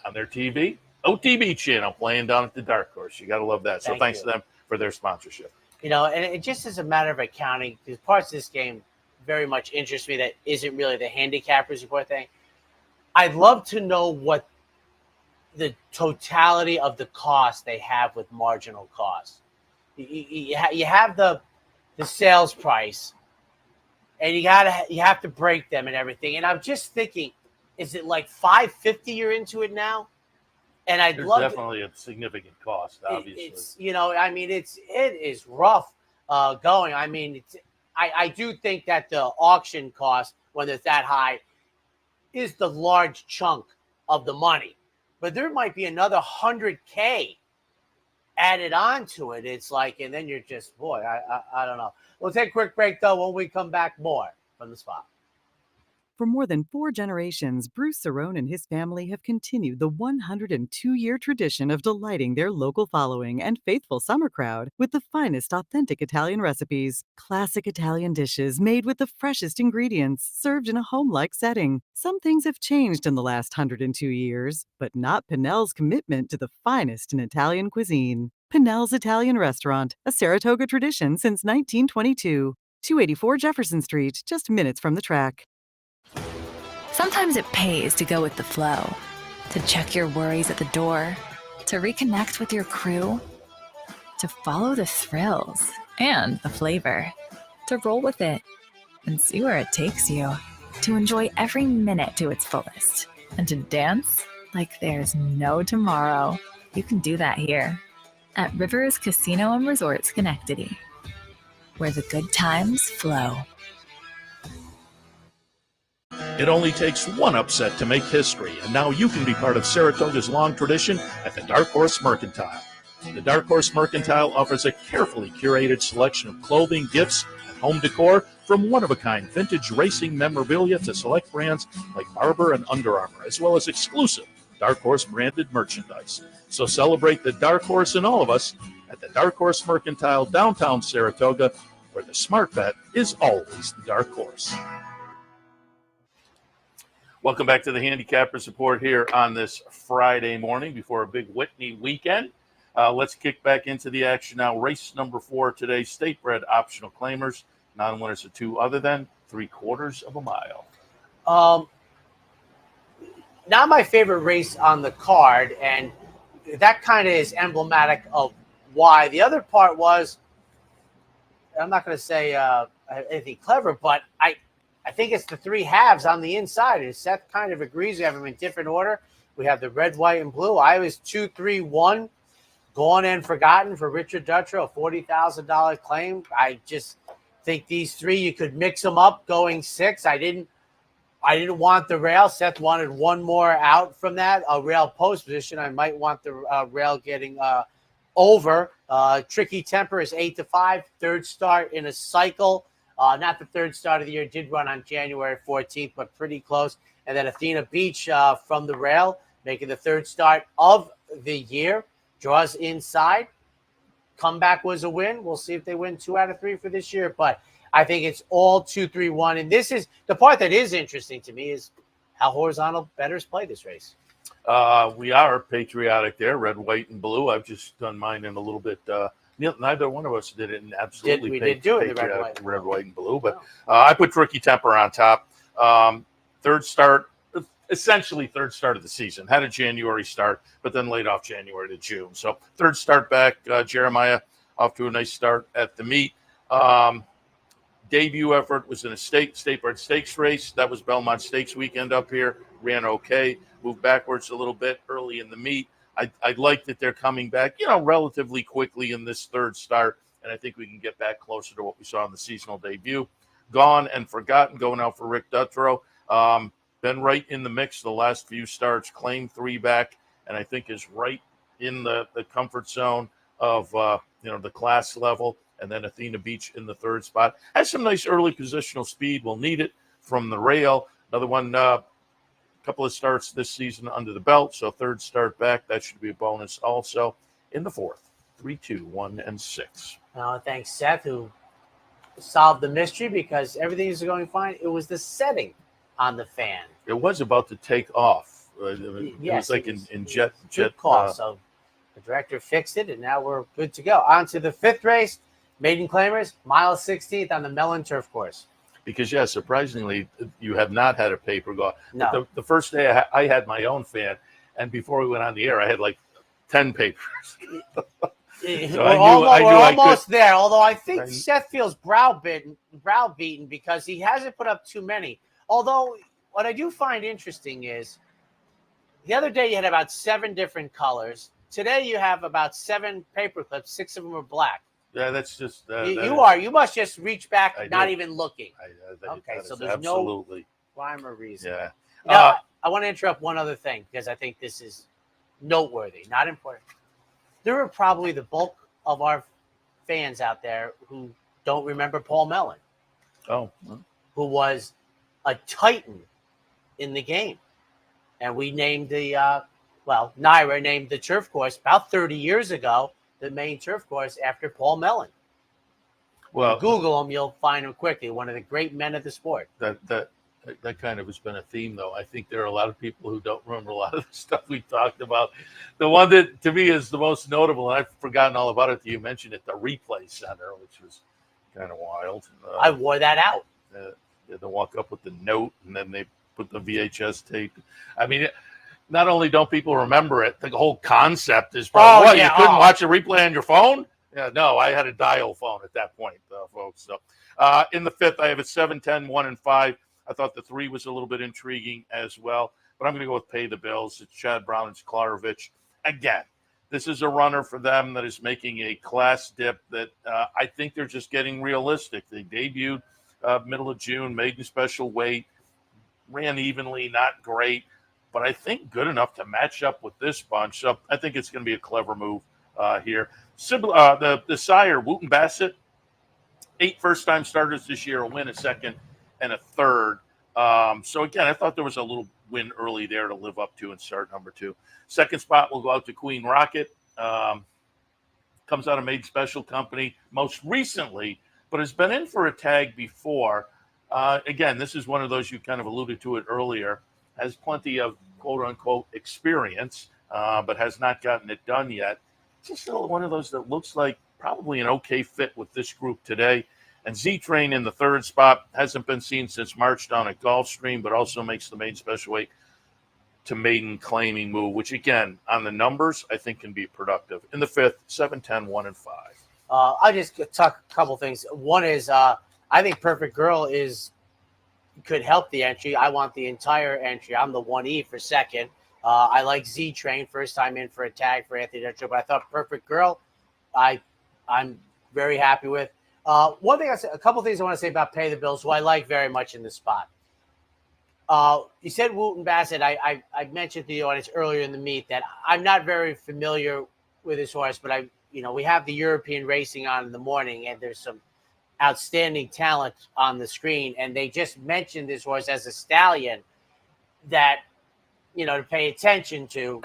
on their TV, OTV channel, playing down at the Dark Horse. You got to love that. So thanks to them for their sponsorship. And it just is a matter of accounting, because parts of this game very much interest me that isn't really the Handicappers Report thing. I'd love to know what the totality of the cost they have with Marginal Cost. You have the sales price, and you have to break them and everything. And I'm just thinking, is it like $550 you're into it now? And There's definitely a significant cost, obviously. It is rough going. I do think that the auction cost, when it's that high, is the large chunk of the money. But there might be another $100K added on to it. It's like, and then you're just, boy, I don't know. We'll take a quick break, though. When we come back, more from the spot. For more than 4 generations, Bruce Cerrone and his family have continued the 102-year tradition of delighting their local following and faithful summer crowd with the finest authentic Italian recipes. Classic Italian dishes made with the freshest ingredients, served in a home-like setting. Some things have changed in the last 102 years, but not Pinnell's commitment to the finest in Italian cuisine. Pinnell's Italian Restaurant, a Saratoga tradition since 1922. 284 Jefferson Street, just minutes from the track. Sometimes it pays to go with the flow, to check your worries at the door, to reconnect with your crew, to follow the thrills and the flavor, to roll with it and see where it takes you, to enjoy every minute to its fullest, and to dance like there's no tomorrow. You can do that here at Rivers Casino and Resort Schenectady, where the good times flow. It only takes one upset to make history, and now you can be part of Saratoga's long tradition at the Dark Horse Mercantile. The Dark Horse Mercantile offers a carefully curated selection of clothing, gifts, and home decor, from one-of-a-kind vintage racing memorabilia to select brands like Barber and Under Armour, as well as exclusive Dark Horse branded merchandise. So celebrate the Dark Horse in all of us at the Dark Horse Mercantile, downtown Saratoga, where the smart bet is always the Dark Horse. Welcome back to the Handicappers Report here on this Friday morning before a big Whitney weekend. Let's kick back into the action now. Race number 4 today, state bred optional claimers. Non-winners of 2 other than 3/4 of a mile. Not my favorite race on the card, and that kind of is emblematic of why. The other part was I'm not going to say anything clever, but I think it's the three halves on the inside. And Seth kind of agrees. We have them in different order. We have the red, white, and blue. I was 2, 3, 1. Gone and Forgotten for Richard Dutrow, a $40,000 claim. I just think these three, you could mix them up going 6. I didn't want the rail. Seth wanted one more out from that, a rail post position. I might want the rail getting over. Tricky Temper is 8-5. Third start in a cycle. Not the third start of the year. Did run on January 14th, but pretty close. And then Athena Beach from the rail, making the third start of the year. Draws inside. Comeback was a win. We'll see if they win 2 out of 3 for this year. But I think it's all 2, 3, 1. And this is the part that is interesting to me is how horizontal bettors play this race. We are patriotic there, red, white, and blue. I've just done mine in a little bit. Neither one of us did it in absolutely we did do it in patriotic red, white, and blue. But I put Tricky Temper on top. Third start. Essentially third start of the season. Had a January start, but then laid off January to June. So third start back. Jeremiah off to a nice start at the meet. Debut effort was in a state bred stakes race. That was Belmont Stakes weekend up here. Ran okay. Moved backwards a little bit early in the meet. I like that they're coming back, relatively quickly in this third start, and I think we can get back closer to what we saw in the seasonal debut. Gone and Forgotten going out for Rick Dutrow. Been right in the mix the last few starts, claimed 3 back, and I think is right in the comfort zone of the class level. And then Athena Beach in the third spot. Has some nice early positional speed. We'll need it from the rail. Another one, couple of starts this season under the belt, so third start back. That should be a bonus also. In the fourth, 3, 2, 1, and 6. Thanks, Seth, who solved the mystery because everything is going fine. It was the setting on the fan. It was about to take off. It was like in jet call. So the director fixed it, and now we're good to go. On to the 5th race, Maiden Claimers, mile 16th on the Mellon Turf Course. Because, surprisingly, you have not had a paper go. No. The first day I had my own fan, and before we went on the air, I had like 10 papers. So we're almost there, although I think Seth feels browbeaten because he hasn't put up too many. Although what I do find interesting is the other day you had about 7 different colors. Today you have about 7 paper clips. 6 of them are black. Yeah, that's just you must just reach back, not even looking. Okay, so there's absolutely no rhyme or reason. Yeah. Now, I want to interrupt one other thing because I think this is noteworthy, not important. There are probably the bulk of our fans out there who don't remember Paul Mellon. Oh. Who was a titan in the game. And we named Naira named the turf course about 30 years ago, the main turf course, after Paul Mellon. Well, Google him, you'll find him quickly. One of the great men of the sport. That kind of has been a theme, though. I think there are a lot of people who don't remember a lot of the stuff we talked about. The one that, to me, is the most notable, and I've forgotten all about it till you mentioned it, the Replay Center, which was kind of wild. I wore that out. They had to walk up with the note, and then they put the VHS tape. I mean, not only don't people remember it, the whole concept is probably, you couldn't watch a replay on your phone? Yeah, no, I had a dial phone at that point, folks. So in the 5th, I have it 7, 10, 1, and 5. I thought the 3 was a little bit intriguing as well, but I'm going to go with Pay the Bills. It's Chad Brown and Sklarevich. Again, this is a runner for them that is making a class dip that I think they're just getting realistic. They debuted middle of June, maiden special weight, ran evenly, not great, but I think good enough to match up with this bunch. So I think it's going to be a clever move here. The sire, Wooten Bassett, 8 first-time starters this year, a win, a second, and a third. So, again, I thought there was a little win early there to live up to and start number 2. Second spot will go out to Queen Rocket. Comes out of Made Special Company most recently, but has been in for a tag before. Again, this is one of those, you kind of alluded to it earlier, has plenty of quote-unquote experience, but has not gotten it done yet. Just one of those that looks like probably an okay fit with this group today. And Z-Train in the 3rd spot hasn't been seen since March down at Gulfstream, but also makes the maiden special weight to maiden claiming move, which, again, on the numbers, I think can be productive. In the 5th, 7, 10, 1, and 5. I'll just talk a couple things. One is I think Perfect Girl could help the entry. I want the entire entry. I'm the 1E for second. I like Z Train, first time in for a tag for Anthony Dutcher, but I thought Perfect Girl, I'm very happy with. One thing a couple things I want to say about Pay the Bills, who I like very much in this spot. You said Wooten Bassett. I mentioned to the audience earlier in the meet that I'm not very familiar with this horse, but we have the European racing on in the morning, and there's some outstanding talent on the screen, and they just mentioned this horse as a stallion that to pay attention to,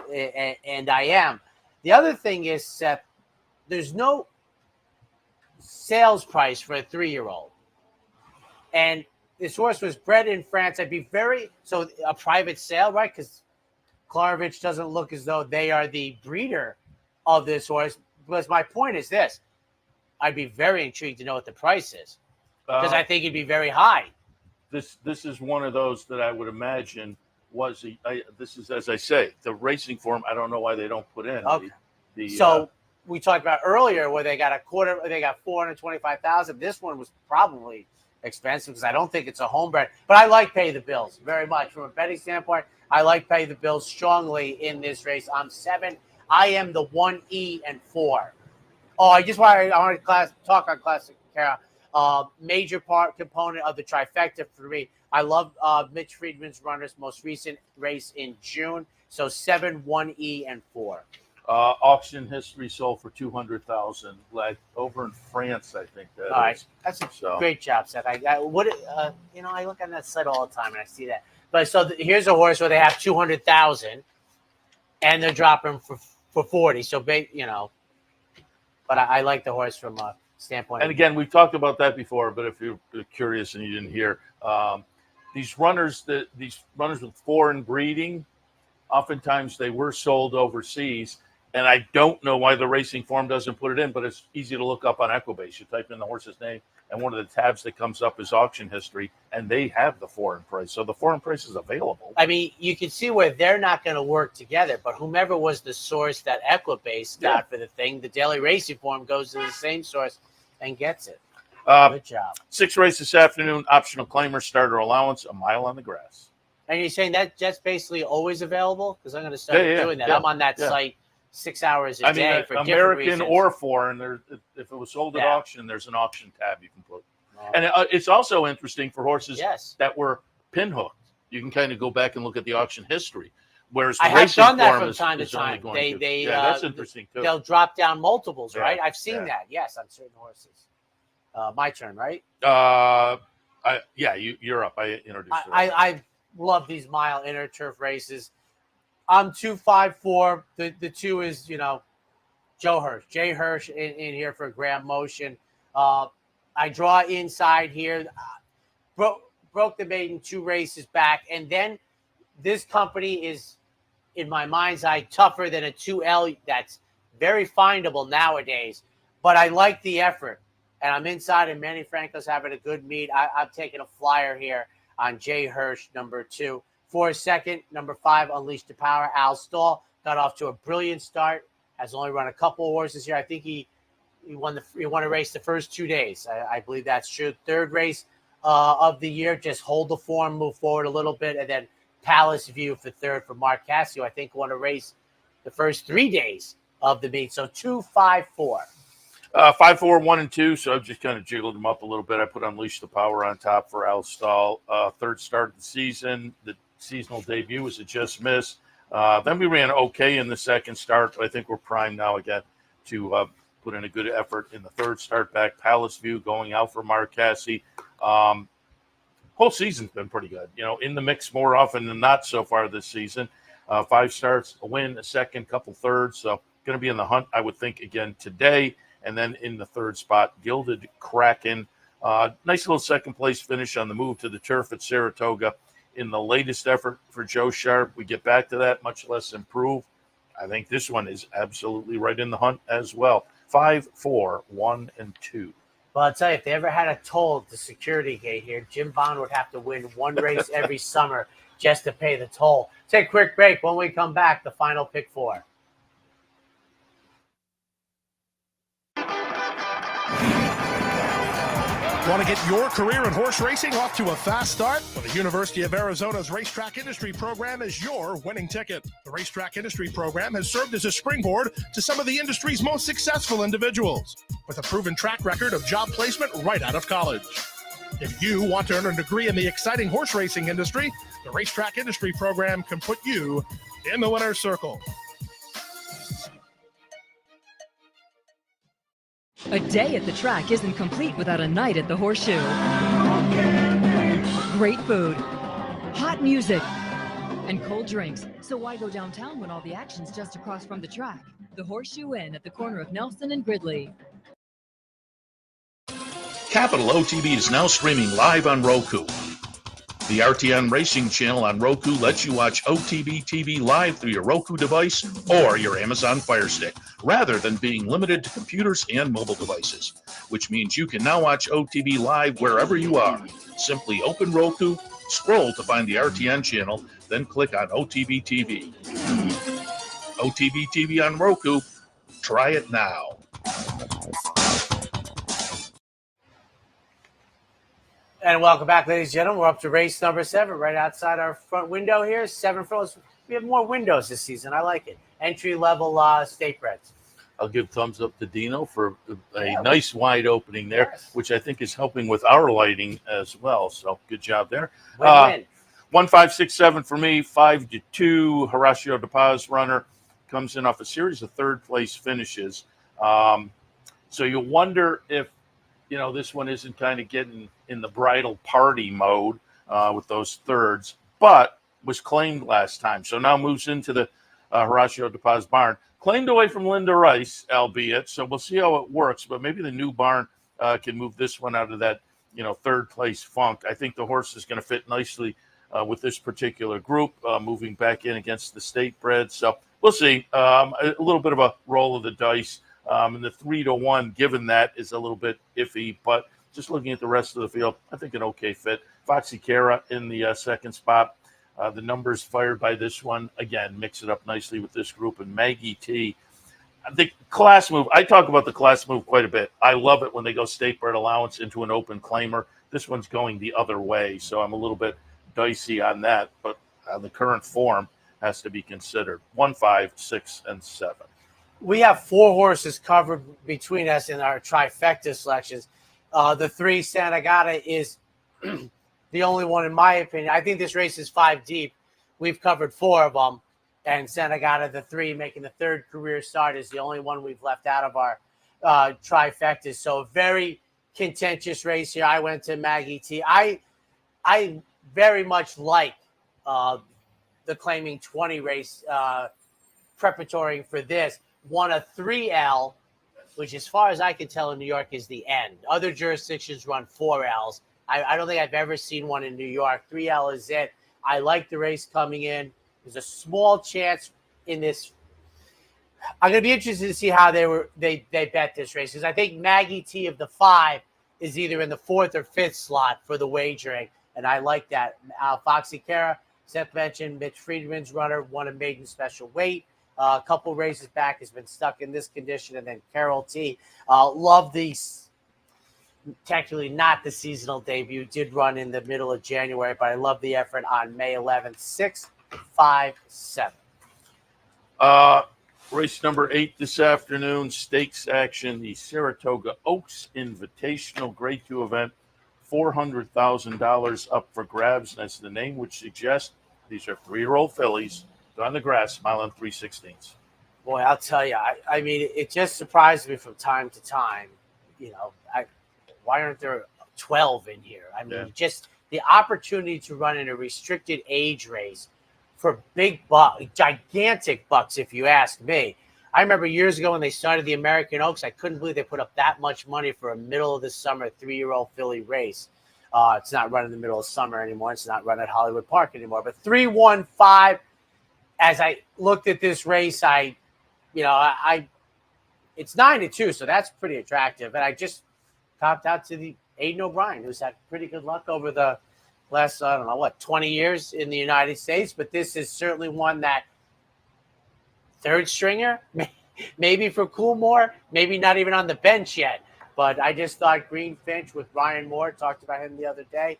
and I am. The other thing is, Seth, there's no sales price for a 3-year-old, and this horse was bred in France. I'd be so a private sale, right? Because Klarovich doesn't look as though they are the breeder of this horse. Because my point is this: I'd be very intrigued to know what the price is, because I think it'd be very high. This is one of those that I would imagine was this is, as I say, the racing form. I don't know why they don't put in. Okay. We talked about earlier where they got they got $425,000. This one was probably expensive because I don't think it's a homebred. But I like Pay the Bills very much from a betting standpoint. I like Pay the Bills strongly in this race. I'm 7. I am the 1E and 4. Oh, I want to talk on Classic Cara. Major component of the trifecta for me. I love Mitch Friedman's runner's most recent race in June. So 7, 1E, and 4. Auction history sold for $200,000, like over in France, I think that. All right, that's a great job, Seth. I look on that site all the time and I see that. But here's a horse where they have 200,000, and they're dropping for 40. So but I like the horse from a standpoint. And again, we've talked about that before. But if you're curious and you didn't hear, these runners with foreign breeding, oftentimes they were sold overseas. And I don't know why the racing form doesn't put it in, but it's easy to look up on Equibase. You type in the horse's name, and one of the tabs that comes up is auction history, and they have the foreign price. So the foreign price is available. I mean, you can see where they're not going to work together, but whomever was the source that Equibase got for the thing, the daily racing form goes to the same source and gets it. Good job. 6 races this afternoon, optional claimer, starter allowance, a mile on the grass. And you're saying that's basically always available? Because I'm going to start doing that. Yeah. I'm on that site 6 hours a day for American different reasons. or foreign. If it was sold at auction, there's an auction tab you can put. And it's also interesting for horses that were pinhooked. You can kind of go back and look at the auction history. Whereas the I have done that from time to time. That's interesting too. They'll drop down multiples, right? I've seen that. Yes, on certain horses. My turn, right? You're up. I introduced you. I love these mile inner turf races. I'm 254. The 2 is Joe Hirsch, Jay Hirsch in here for Graham Motion. I draw inside here. Broke the maiden 2 races back, and then this company is, in my mind's eye, tougher than a 2L. That's very findable nowadays. But I like the effort, and I'm inside, and Manny Franco's having a good meet. I'm taking a flyer here on Jay Hirsch, number 2. For second, number 5, Unleash the Power. Al Stahl got off to a brilliant start. Has only run a couple of horses here. I think he won a race the first 2 days. I believe that's true. Third race of the year. Just hold the form, move forward a little bit, and then Palace View for third for Mark Cassio. I think won a race the first 3 days of the meet. So 2, 5, 4. 5, 4, 1, and 2. So I've just kind of jiggled them up a little bit. I put Unleash the Power on top for Al Stahl. Third start of the season. The seasonal debut was a just miss. Then we ran okay in the second start, but I think we're primed now again to put in a good effort in the third start back. Palace View going out for Mark Cassie. Whole season's been pretty good. In the mix more often than not so far this season. 5 starts, a win, a second, couple thirds. So going to be in the hunt, I would think, again today. And then in the third spot, Gilded Kraken. Nice little second place finish on the move to the turf at Saratoga. In the latest effort for Joe Sharp, we get back to that, much less improve. I think this one is absolutely right in the hunt as well. 5, 4, 1, and 2. Well, I'll tell you, if they ever had a toll at the security gate here, Jim Bond would have to win 1 race every summer just to pay the toll. Take a quick break. When we come back, the final pick 4. Want to get your career in horse racing off to a fast start? Well, the University of Arizona's Racetrack Industry Program is your winning ticket. The Racetrack Industry Program has served as a springboard to some of the industry's most successful individuals, with a proven track record of job placement right out of college. If you want to earn a degree in the exciting horse racing industry, the Racetrack Industry Program can put you in the winner's circle. A day at the track isn't complete without a night at the Horseshoe. Great food, hot music, and cold drinks. So why go downtown when all the action's just across from the track? The Horseshoe Inn at the corner of Nelson and Gridley. Capital OTB is now streaming live on Roku. The RTN Racing channel on Roku lets you watch OTB TV live through your Roku device or your Amazon Fire Stick, rather than being limited to computers and mobile devices, which means you can now watch OTB live wherever you are. Simply open Roku, scroll to find the RTN channel, then click on OTB TV. OTB TV on Roku. Try it now. And welcome back, ladies and gentlemen. We're up to race number 7, right outside our front window here. 7 rows. We have more windows this season. I like it. Entry-level state breds. I'll give thumbs up to Dino for a nice wide opening there, which I think is helping with our lighting as well. So good job there. Win-win. 1, 5, 6, 7 for me. 5 to 2. Horacio De Paz runner comes in off a series of third-place finishes. So you wonder if, this one isn't kind of getting in the bridal party mode with those thirds, but was claimed last time. So now moves into the Horacio De Paz barn. Claimed away from Linda Rice, albeit. So we'll see how it works, but maybe the new barn can move this one out of that, third place funk. I think the horse is going to fit nicely with this particular group, moving back in against the state bred. So we'll see. A little bit of a roll of the dice. And the 3 to 1, given that, is a little bit iffy, but just looking at the rest of the field, I think an okay fit. Foxy Cara in the second spot. The numbers fired by this one, again, mix it up nicely with this group. And Maggie T, the class move, I talk about the class move quite a bit. I love it when they go state bred allowance into an open claimer. This one's going the other way, so I'm a little bit dicey on that, but the current form has to be considered. 1, 5, 6, and 7. We have 4 horses covered between us in our trifecta selections. The 3, Santa Gata, is the only one, in my opinion. I think this race is 5 deep. We've covered 4 of them. And Santa Gata, the 3, making the 3rd career start, is the only one we've left out of our trifectas. So a very contentious race here. I went to Maggie T. I very much like the claiming 20 race preparatory for this. Won a 3L, which, as far as I can tell, in New York is the end. Other jurisdictions run 4Ls. I don't think I've ever seen one in New York. 3L is it. I like the race coming in. There's a small chance in this. I'm going to be interested to see how they bet this race, because I think Maggie T of the 5 is either in the 4th or 5th slot for the wagering, and I like that. Foxy Cara, Seth mentioned, Mitch Friedman's runner, won a maiden special weight. A couple races back, has been stuck in this condition. And then Carol T. Love these. Technically not the seasonal debut. Did run in the middle of January, but I love the effort on May 11th. 6, 5, 7. Race number 8 this afternoon. Stakes action. The Saratoga Oaks Invitational Grade 2 event. $400,000 up for grabs. And as the name would suggest, these are 3-year-old fillies. They're on the grass, mile and 3/16. Boy, I'll tell you, I mean, it just surprised me from time to time. Why aren't there 12 in here? I mean, just the opportunity to run in a restricted age race for big bucks, gigantic bucks, if you ask me. I remember years ago when they started the American Oaks, I couldn't believe they put up that much money for a middle of the summer 3-year-old filly race. It's not run in the middle of summer anymore. It's not run at Hollywood Park anymore. But 3-1-5. As I looked at this race, it's 9-2, so that's pretty attractive. And I just topped out to the Aiden O'Brien, who's had pretty good luck over the last, 20 years in the United States. But this is certainly one that 3rd stringer, maybe for Coolmore, maybe not even on the bench yet. But I just thought Green Finch with Ryan Moore, talked about him the other day,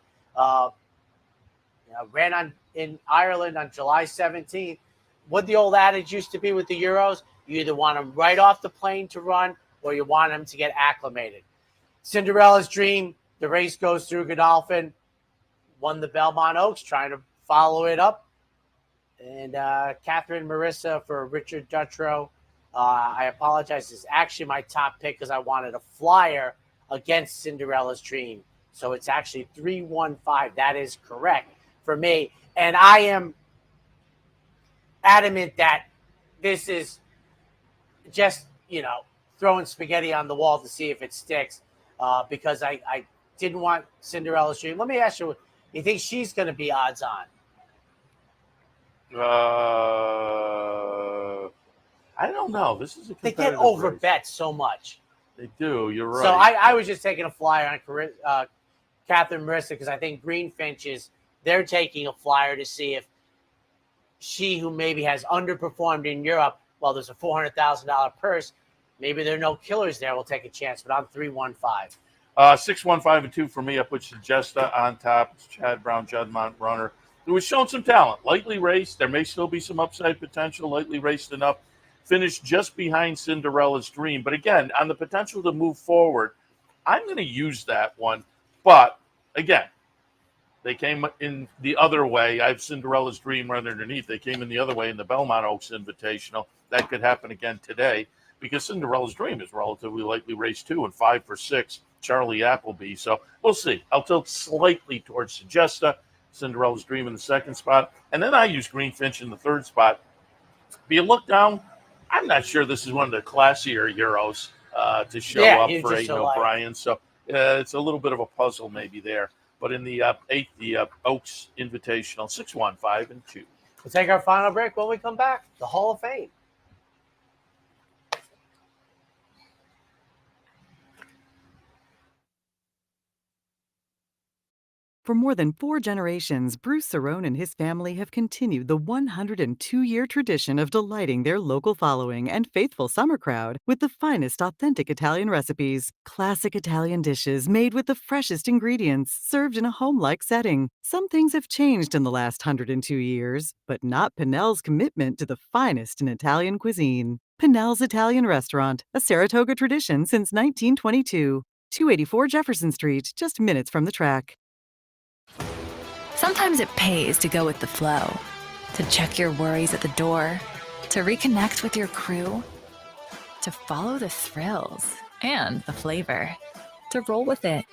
ran in Ireland on July 17th. What the old adage used to be with the Euros, you either want them right off the plane to run or you want them to get acclimated. Cinderella's Dream, the race goes through Godolphin, won the Belmont Oaks, trying to follow it up. And Catherine Marissa for Richard Dutrow. I apologize. It's actually my top pick because I wanted a flyer against Cinderella's Dream. So it's actually 315. That is correct for me. And I am adamant that this is just, throwing spaghetti on the wall to see if it sticks because I didn't want Cinderella's Dream. Let me ask you, you think she's going to be odds on? I don't know. This is a They competitive get over race. bet so much. They do. You're right. So I was just taking a flyer on Catherine Marissa because I think Greenfinches, they're taking a flyer to see if she, who maybe has underperformed in Europe, well, there's a $400,000 purse, maybe there are no killers there, will take a chance. But I'm 315. 615 and 2 for me. I put Sagesta on top. It's Chad Brown, Juddmonte runner, who has shown some talent. Lightly raced. There may still be some upside potential. Lightly raced enough. Finished just behind Cinderella's Dream. But again, on the potential to move forward, I'm going to use that one. But again, they came in the other way. I have Cinderella's Dream right underneath. They came in the other way in the Belmont Oaks Invitational. That could happen again today because Cinderella's Dream is relatively lightly raced too, and 5 for 6, Charlie Appleby. So we'll see. I'll tilt slightly towards Sagesta, Cinderella's Dream in the second spot, and then I use Greenfinch in the third spot. If you look down, I'm not sure this is one of the classier Euros to show up for Aidan O'Brien. So it's a little bit of a puzzle maybe there. But in the eighth, the Oaks Invitational, 615 and 2. We'll take our final break. When we come back, the Hall of Fame. For more than 4 generations, Bruce Cerrone and his family have continued the 102-year tradition of delighting their local following and faithful summer crowd with the finest authentic Italian recipes. Classic Italian dishes made with the freshest ingredients, served in a home-like setting. Some things have changed in the last 102 years, but not Pinnell's commitment to the finest in Italian cuisine. Pinnell's Italian Restaurant, a Saratoga tradition since 1922. 284 Jefferson Street, just minutes from the track. Sometimes it pays to go with the flow, to check your worries at the door, to reconnect with your crew, to follow the thrills and the flavor, to roll with it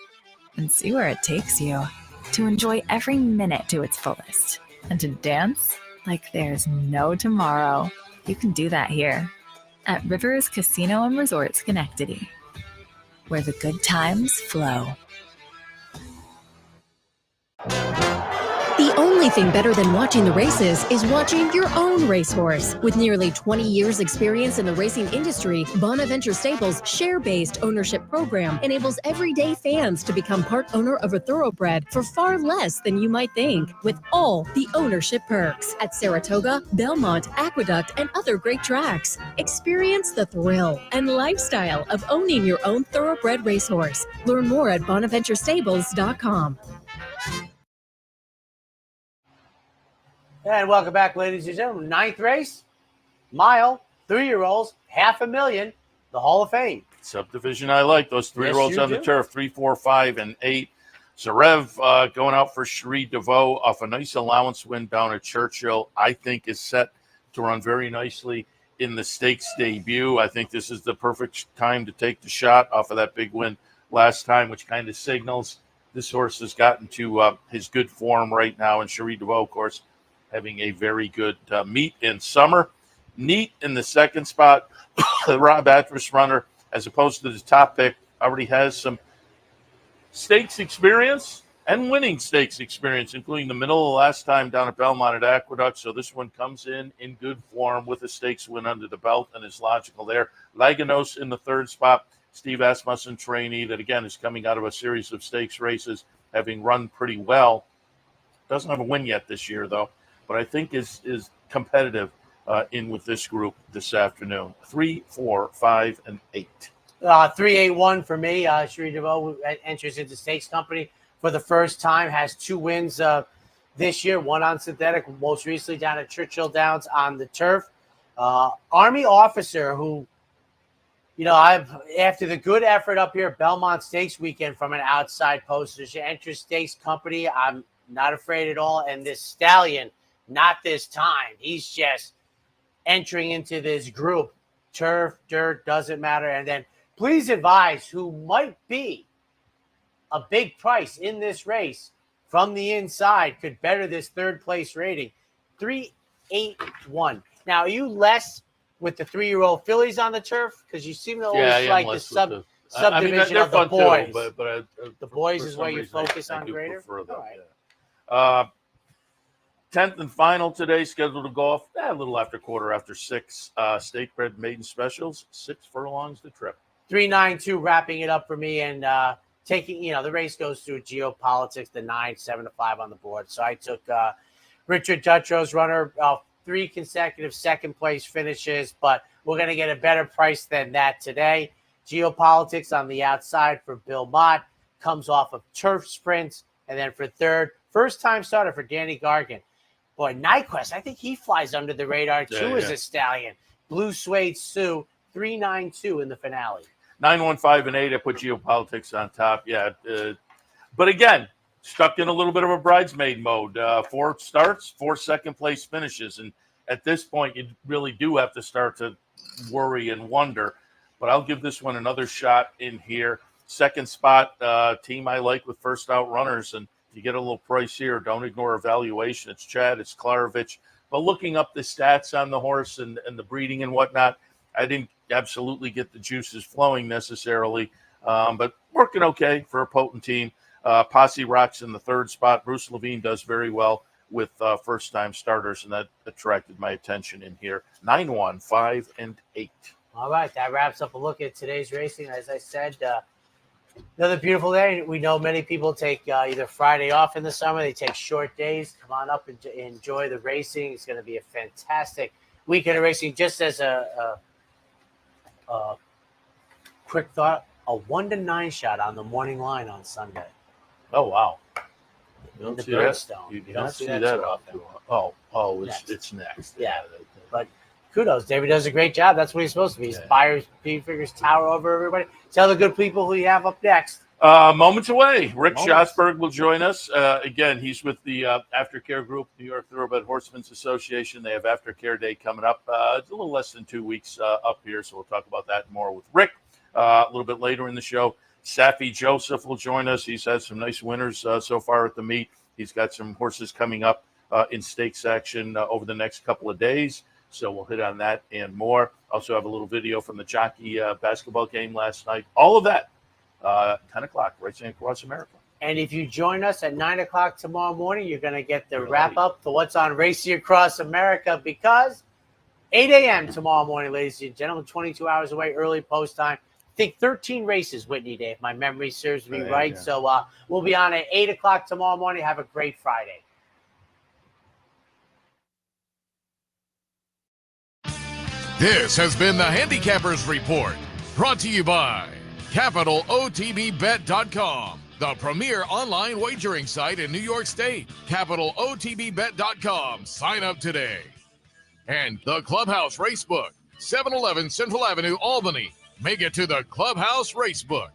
and see where it takes you, to enjoy every minute to its fullest, and to dance like there's no tomorrow. You can do that here at Rivers Casino and Resort Schenectady, where the good times flow. The only thing better than watching the races is watching your own racehorse. With nearly 20 years experience in the racing industry, Bonaventure Stables' share-based ownership program enables everyday fans to become part owner of a thoroughbred for far less than you might think, with all the ownership perks at Saratoga, Belmont, Aqueduct, and other great tracks. Experience the thrill and lifestyle of owning your own thoroughbred racehorse. Learn more at bonaventurestables.com. And welcome back, ladies and gentlemen. 9th race, mile, 3-year-olds, $500,000, the Hall of Fame. Subdivision I like. Those 3-year-olds on the turf, 3, 4, 5, and 8. Zarev going out for Cherie DeVoe off a nice allowance win down at Churchill. I think is set to run very nicely in the stakes debut. I think this is the perfect time to take the shot off of that big win last time, which kind of signals this horse has gotten to his good form right now. And Cherie DeVoe, of course, having a very good meet in summer. Neat in the second spot. The Rob Atras runner, as opposed to the top pick, already has some stakes experience and winning stakes experience, including the middle of last time down at Belmont at Aqueduct. So this one comes in good form with a stakes win under the belt and is logical there. Laganos in the third spot. Steve Asmussen trainee that, again, is coming out of a series of stakes races, having run pretty well. Doesn't have a win yet this year, though, but I think is competitive in with this group this afternoon. 3, 4, 5, and 8. 381 for me. Cherie DeVoe enters into stakes company for the first time, has 2 wins this year, 1 on synthetic, most recently down at Churchill Downs on the turf. Army Officer, who, after the good effort up here at Belmont Stakes weekend from an outside poster, she enters stakes company. I'm not afraid at all. And this stallion, not this time. He's just entering into this group. Turf, dirt, doesn't matter. And then please advise who might be a big price in this race from the inside could better this third place rating. 381. Now, are you less with the 3-year-old fillies on the turf? Because you seem to always like the subdivision of the boys. Too, but the boys is where you focus on greater? All right. 10th and final today, scheduled to go off a little after 6. State bred maiden specials, 6 furlongs to trip. 392 wrapping it up for me, and taking, the race goes through geopolitics, the 9, 7 to 5 on the board. So I took Richard Dutro's runner, 3 consecutive second place finishes, but we're going to get a better price than that today. Geopolitics on the outside for Bill Mott, comes off of turf sprints, and then for third, first time starter for Danny Gargan. Boy, Nyquist, I think he flies under the radar too as a stallion. Blue Suede Sue, 392 in the finale. 9, 1, 5, and 8. I put Geopolitics on top. But again, stuck in a little bit of a bridesmaid mode. 4 starts, 4 second place finishes, and at this point, you really do have to start to worry and wonder. But I'll give this one another shot in here. Second spot, team I like with first out runners, and you get a little price here. Don't ignore evaluation. It's Chad, it's Klarovich. But looking up the stats on the horse and the breeding and whatnot, I didn't absolutely get the juices flowing necessarily, but working okay for a potent team. Posse rocks in the third spot. Bruce Levine does very well with first-time starters, and that attracted my attention in here. 9, 1, 5, and 8. All right, that wraps up a look at today's racing. As I said, another beautiful day. We know many people take either Friday off in the summer. They take short days. Come on up and enjoy the racing. It's going to be a fantastic weekend of racing. Just as a quick thought, a 1-9 shot on the morning line on Sunday. Oh, wow. You don't the see Bridgestone. that. You don't see that often. It's next. Yeah. But kudos. David does a great job. That's what he's supposed to be. He inspires, he figures tower over everybody. Tell the good people who you have up next. Moments away. Rick Schosberg will join us. Again, he's with the Aftercare Group, New York Thoroughbred Horsemen's Association. They have Aftercare Day coming up. It's a little less than 2 weeks up here, so we'll talk about that more with Rick a little bit later in the show. Safi Joseph will join us. He's had some nice winners so far at the meet. He's got some horses coming up in stakes action over the next couple of days. So we'll hit on that and more. Also have a little video from the Jockey basketball game last night. All of that, 10 o'clock, racing across America. And if you join us at 9 o'clock tomorrow morning, you're going to get the wrap-up to what's on Racing Across America, because 8 a.m. tomorrow morning, ladies and gentlemen, 22 hours away, early post time. I think 13 races, Whitney Day, if my memory serves me right. Yeah. So we'll be on at 8 o'clock tomorrow morning. Have a great Friday. This has been the Handicappers Report, brought to you by CapitalOTBBet.com, the premier online wagering site in New York State. CapitalOTBBet.com. Sign up today. And the Clubhouse Racebook, 711 Central Avenue, Albany. Make it to the Clubhouse Racebook.